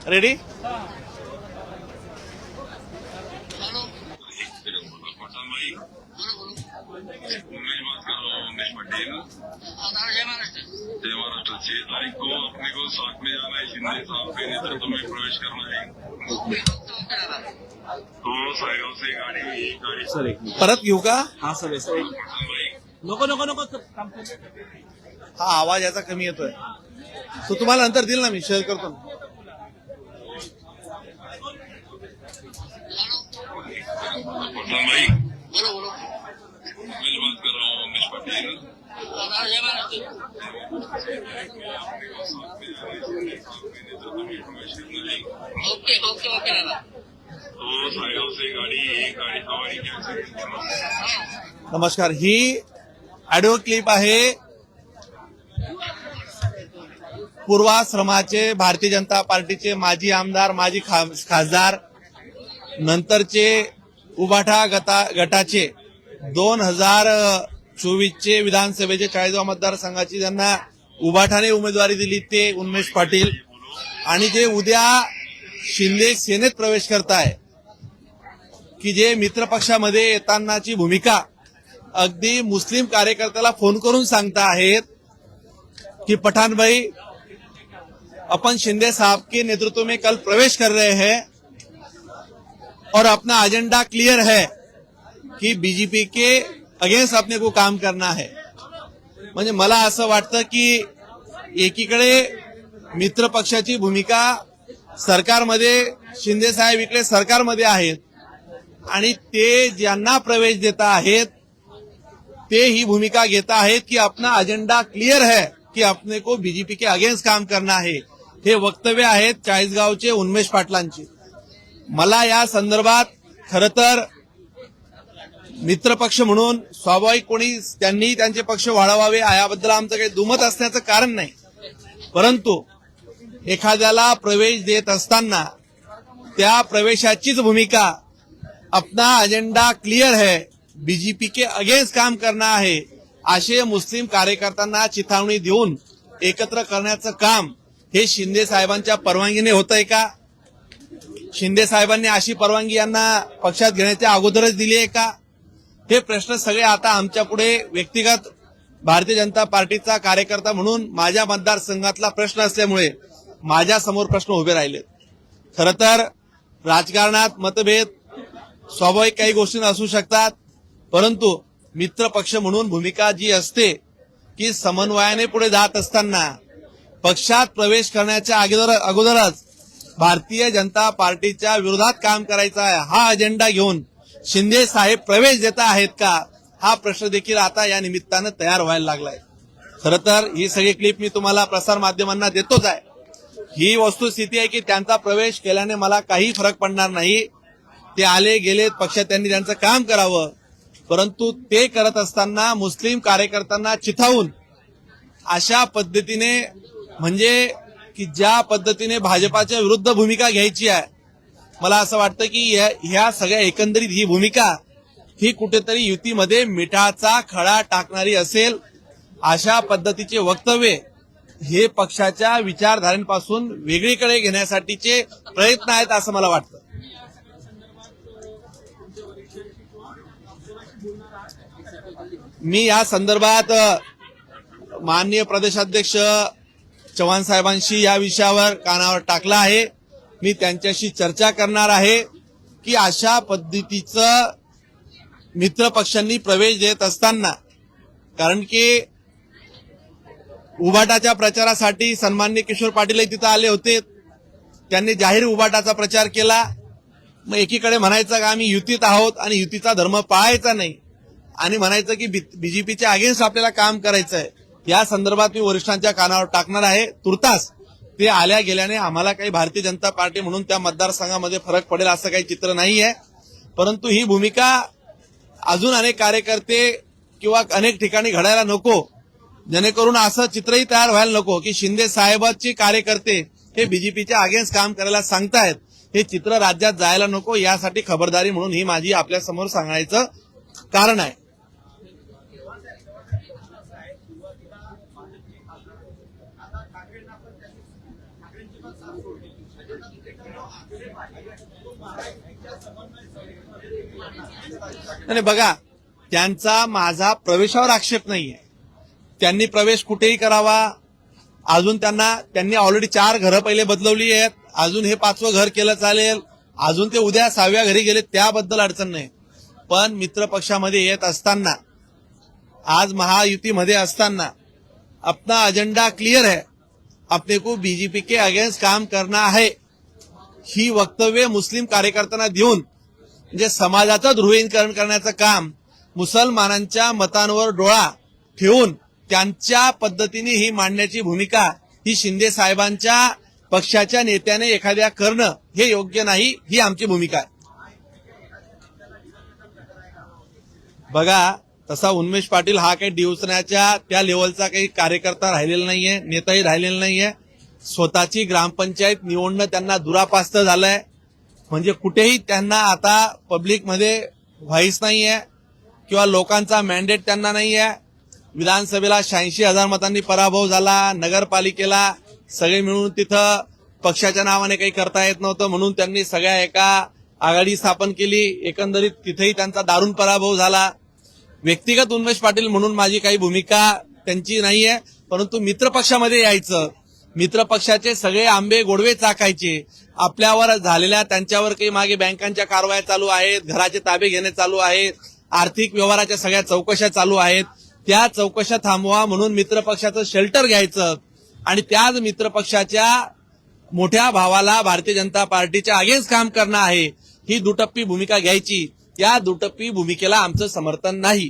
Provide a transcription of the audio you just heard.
Ready? Umesh बात कर रहा हूँ, उमेश पटेल। जय महाराष्ट्र। 6 तारीख को अपने को साथ में जाना है, शिंदे साहब के नेतृत्व में प्रवेश करना है। तो सायगाव से गाड़ी सर एक मिनिट. परत घेऊ का? हा सर नको नको नको हा आवाज याचा कमी येतोय, तो तुम्हाला नंतर देईल ना, मी शेअर करतो ना. पठान भाई, उमेश बात कर रहा हूँ, Umesh Patel. Okay okay okay दादा. तो सायगाव से गाड़ी हवाई कैंसिल। नमस्कार, ही ऑडिओ क्लिप आहे पूर्वाश्रमाचे भारतीय जनता पार्टीचे माजी आमदार, माजी खासदार, नंतरचे उबाठा गटाचे 2024चे विधानसभेचे 40 मतदारसंघाची ज्यांना उबाठाने उमेदवारी दिली ते उन्मेष पाटील, आणि जे उद्या शिंदे सेनेत प्रवेश करताय, की जे मित्र पक्षामध्ये येतानाची भूमिका अगदी मुस्लिम कार्यकर्त्याला फोन करून सांगता आहेत कि पठान भाई, अपन शिंदे साहब के नेतृत्व में कल प्रवेश कर रहे हैं और अपना एजेंडा क्लियर है कि बीजेपी के अगेंस्ट अपने को काम करना है. म्हणजे मला असं वाटतं की एकीकडे मित्र पक्षाची भूमिका सरकारमध्ये, शिंदे साहेब इकडे सरकारमध्ये आहेत, आणि ते ज्यांना प्रवेश देता आहेत ते ही भूमिका घेता आहेत की अपना एजेंडा क्लियर है कि अपने को बीजेपी के अगेंस्ट काम करना है. हे वक्तव्य आहेत चाळीसगावचे उन्मेष पाटलांचे. मला या संदर्भात खरं तर मित्रपक्ष म्हणून स्वाभाविक कोणी त्यांनी त्यांचे पक्ष वाढवावे याबद्दल आमचं काही दुमत असण्याचं कारण नाही, परंतु एखाद्याला प्रवेश देत असताना त्या प्रवेशाचीच भूमिका अपना एजेंडा क्लियर है, बीजेपी के अगेंस्ट काम करना है, असे मुस्लिम कार्यकर्त्यांना चिथावणी देऊन एकत्र करण्याचं काम हे शिंदे साहेबांच्या परवानगीने होतंय का? शिंदे साहेबांनी अशी परवानगी यांना पक्षात घेण्याच्या अगोदरच दिली आहे का? हे प्रश्न सगळे आता आमच्या पुढे व्यक्तिगत भारतीय जनता पार्टीचा कार्यकर्ता म्हणून माझ्या मतदारसंघातला प्रश्न असल्यामुळे माझ्या समोर प्रश्न उभे राहिले. खरं तर राजकारणात मतभेद स्वाभाविक काही गोष्टी असू शकतात, परंतु मित्र पक्ष म्हणून भूमिका जी असते की समन्वयाने पुढे जात असताना पक्षात प्रवेश करण्याच्या अगोदरच भारतीय जनता पार्टीच्या विरोधात काम करायचं आहे हा अजेंडा घेऊन शिंदे साहेब प्रवेश देता आहेत का, हा प्रश्न देखील आता या निमित्तानं तयार व्हायला लागलाय. खरं तर ही सगळी क्लिप मी तुम्हाला प्रसार माध्यमांना देतोच आहे. ही वस्तुस्थिती आहे की त्यांचा प्रवेश केल्याने मला काही फरक पडणार नाही. ते आले गेलेत, पक्षात त्यांनी त्यांचं काम करावं, परंतु ते करत असताना मुस्लिम कार्यकर्त्यांना चिथावून अशा पद्धतीने, म्हणजे की ज्या पद्धतीने भाजपाच्या विरुद्ध भूमिका घ्यायची आहे, मला असं वाटतं की ह्या सगळ्या एकंदरीत ही भूमिका ही कुठेतरी युतीमध्ये मिठाचा खडा टाकणारी असेल. अशा पद्धतीचे वक्तव्य हे पक्षाच्या विचारधारेपासून वेगळीकडे घेण्यासाठीचे प्रयत्न आहेत असं मला वाटतं. मी या संदर्भात माननीय प्रदेशाध्यक्ष चव्हाण साहेबांशी या विषयावर कानावर टाकला आहे. मी त्यांच्याशी चर्चा करणार आहे की अशा पद्धतीचं मित्र पक्षांनी प्रवेश देत असताना, कारण की उबाटाच्या प्रचारासाठी सन्माननीय किशोर पाटीलही तिथं आले होते, त्यांनी जाहीर उबाटाचा प्रचार केला. मग एकीकडे म्हणायचं का आम्ही युतीत आहोत आणि युतीचा धर्म पाळायचा नाही, आणि म्हणायचं की बीजेपीच्या अगेन्स्ट आपल्याला काम करायचं आहे. या संदर्भात मी वरिष्ठांच्या कानावर टाकणार आहे. तुर्तास ते आल्या गेल्याने आम्हाला काही भारतीय जनता पार्टी म्हणून त्या मतदारसंघामध्ये फरक पडेल असं काही चित्र नाही आहे, परंतु ही भूमिका अजून अनेक कार्यकर्ते किंवा अनेक ठिकाणी घडायला नको, जेणेकरून असं चित्रही तयार व्हायला नको की शिंदे साहेबांचे कार्यकर्ते हे बीजेपीच्या अगेन्स्ट काम करायला सांगतायत. हे चित्र राज्यात जायला नको, यासाठी खबरदारी म्हणून ही माझी आपल्या समोर सांगण्याचं कारण आहे. आणि बघा, त्यांचा माझा प्रवेशावर आक्षेप नाहीये. त्यांनी प्रवेश कुठेही करावा. अजून त्यांनी ऑलरेडी 4 घरं पहिले बदलवली आहेत. अजून हे 5वं घर केलं चालेल. अजून ते उद्या 6व्या घरी गेले त्याबद्दल अडचण नाही. पण मित्र पक्षामध्ये येत असताना, आज महायुतीमध्ये असताना अपना एजेंडा क्लियर है, अपने को बीजेपी के अगेंस्ट काम करना है, ही वक्तव्य मुस्लिम कार्यकर्त्यांना देऊन म्हणजे समाजाचं ध्रुवीकरण करण्याचं काम, मुसलमानांच्या मतांवर डोळा ठेवून त्यांच्या पद्धतीने ही मांडण्याची भूमिका ही शिंदे साहेबांच्या पक्षाच्या नेत्याने एखाद्या करणं हे योग्य नाही, ही आमची भूमिका आहे. बघा, तसा उन्मेष पाटील हा काही डिवचण्याच्या त्या लेवलचा काही कार्यकर्ता राहिलेला नाहीये, नेताही राहिलेला नाहीये. स्वतःची ग्रामपंचायत निवडणं त्यांना दुरापास्त झालंय. म्हणजे कुठेही त्यांना आता पब्लिकमध्ये व्हाईस नाहीये किंवा लोकांचा मॅन्डेट त्यांना नाहीये. विधानसभेला 86,000 मतांनी पराभव झाला. नगरपालिकेला सगळे मिळून तिथं पक्षाच्या नावाने काही करता येत नव्हतं म्हणून त्यांनी सगळ्या एका आघाडी स्थापन केली. एकंदरीत तिथेही त्यांचा दारुण पराभव झाला. व्यक्तिगत उन्मेष पाटील म्हणून माझी काही भूमिका त्यांची नाहीये, परंतु मित्रपक्षामध्ये यायचं, मित्रपक्षाचे सगळे आंबे गोडवे चाकायचे. आपल्यावर झालेल्या त्यांच्यावर काही मागे बँकांच्या कारवाया चालू आहेत, घराचे ताबे घेणे चालू आहेत, आर्थिक व्यवहाराच्या सगळ्या चौकशा चालू आहेत. त्या चौकशा थांबवा म्हणून मित्रपक्षाचं शेल्टर घ्यायचं आणि त्याच मित्रपक्षाच्या मोठ्या भावाला भारतीय जनता पार्टीच्या अगेन्स्ट काम करणं आहे, ही दुटप्पी भूमिका घ्यायची. या दुटप्पी भूमिकेला आमचं समर्थन नाही.